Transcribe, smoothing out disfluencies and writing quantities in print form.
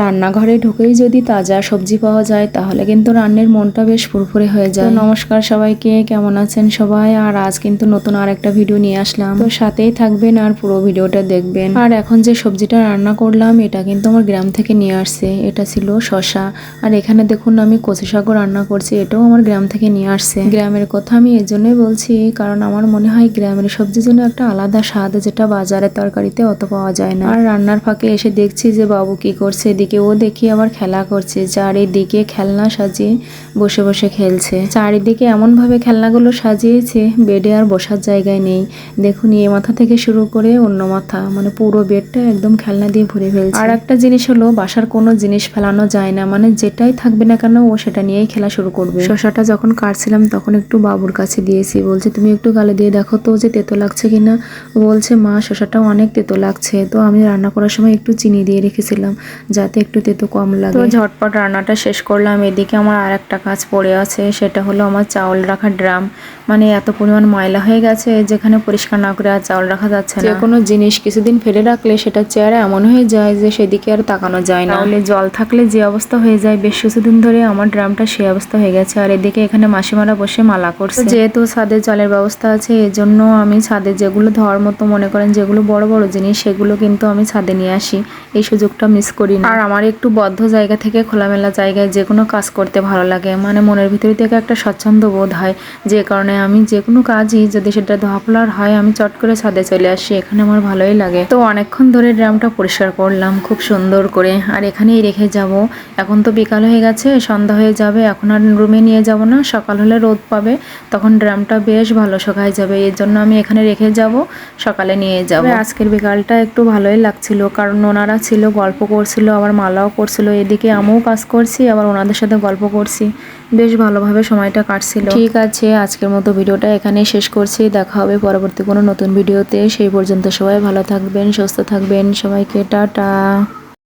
রান্নাঘরে ঢুকেই যদি তাজা সবজি পাওয়া যায় তাহলে কিন্তু রান্নার মনটা বেশ ফুরফুরে হয়ে যায়। নমস্কার সবাইকে, কেমন আছেন সবাই? আর আজ কিন্তু নতুন আর একটা ভিডিও নিয়ে আসলাম, তো সাথেই থাকবেন আর পুরো ভিডিওটা দেখবেন। আর এখন যে সবজিটা রান্না করলাম এটা কিন্তু আমার গ্রাম থেকে নিয়ে আসছে। এটা ছিল শসা। আর এখানে দেখুন আমি কচু শাকও রান্না করছি, এটাও আমার গ্রাম থেকে নিয়ে আসছে। গ্রামের কথা আমি এজন্যই বলছি কারণ আমার মনে হয় গ্রামের সবজির জন্য একটা আলাদা স্বাদ, যেটা বাজারের তরকারিতে অত পাওয়া যায় না। আর রান্নার ফাঁকে এসে দেখছি যে বাবু কি করছে, এদিকে ও দেখি আবার খেলা করছে, চারিদিকে খেলনা সাজিয়ে বসে বসে খেলছে। চারিদিকে এমন ভাবে খেলনাগুলো সাজিয়েছে বেডে আর বসার জায়গায় নেই। দেখুন এ মাথা থেকে শুরু করে অন্য মাথা, মানে পুরো বেডটা একদম খেলনা দিয়ে ভরে ফেলছে। আর একটা জিনিস হলো, বাসার কোনো জিনিস ফেলানো যায় না, মানে যেটাই থাকবে না কেন ও সেটা নিয়েই খেলা শুরু করবে। শসাটা যখন কাটছিলাম তখন একটু বাবুর কাছে দিয়েছি, বলছে তুমি একটু গালে দিয়ে দেখো তো যে তেতো লাগছে কিনা। ও বলছে মা শসাটাও অনেক তেতো লাগছে। তো আমি রান্না করার সময় একটু চিনি দিয়ে রেখেছিলাম যাতে একটু তেতো কম লাগে। তো ঝটপট রান্নাটা শেষ করলাম। এদিকে আমার আর একটা কাজ পড়ে আছে, সেটা হলো আমার চাউল রাখার ড্রাম। মানে এত পরিমাণ ময়লা হয়ে গেছে, যেখানে পরিষ্কার না করে আর চাউল রাখা যাচ্ছে না। যে কোনো জিনিস কিছুদিন ফেলে রাখলে সেটা চেহারা এমন হয়ে যায় যে সেদিকে আর তাকানো যায় না। তাহলে জল থাকলে যে অবস্থা হয়ে যায়, বেশ কিছুদিন ধরে আমার ড্রামটা সেই অবস্থা হয়ে গেছে। আর এদিকে এখানে মাসিমারা বসে মালা করছে। যেহেতু ছাদে জলের ব্যবস্থা আছে, এজন্য আমি ছাদে যেগুলো ধোয়ার মতো মনে করেন যেগুলো বড় বড় জিনিস, সেগুলো কিন্তু আমি ছাদে নিয়ে আসি। এই সুযোগটা মিস করি না। আর আমার একটু বদ্ধ জায়গা থেকে খোলামেলা জায়গায় যে কোনো কাজ করতে ভালো লাগে, মানে মনের ভিতর থেকে একটা স্বচ্ছন্দ বোধ হয়। যে কারণে আমি যে কোনো কাজই যদি সেটা ধোয়াফলার হয়, আমি চট করে ছাদে চলে আসি, এখানে আমার ভালোই লাগে। তো অনেকক্ষণ ধরে ড্রামটা পরিষ্কার করলাম খুব সুন্দর করে, আর এখানেই রেখে যাব। এখন তো বিকাল হয়ে গেছে, সন্ধ্যা হয়ে যাবে, এখন আর রুমে নিয়ে যাব না। সকাল হলে রোদ পাবে, তখন ড্রামটা বেশ ভালো শুকায় যাবে। এর জন্য আমি এখানে রেখে যাব, সকালে নিয়ে যাব। আজকের বিকালটা একটু ভালোই লাগছিল, কারণ ওনারা ছিল, গল্প করছিল, আবার মালাও করছিল। এদিকে আমিও কাজ করছি, আবার ওনাদের সাথে গল্প করছি। বেশ ভালোভাবে সময়টা কাটছিল। ঠিক আছে, আজকের মতো ভিডিওটা এখানেই শেষ করছি। দেখা হবে পরবর্তী কোনো নতুন ভিডিওতে। সেই পর্যন্ত সবাই ভালো থাকবেন, সুস্থ থাকবেন। সবাইকে টাটা।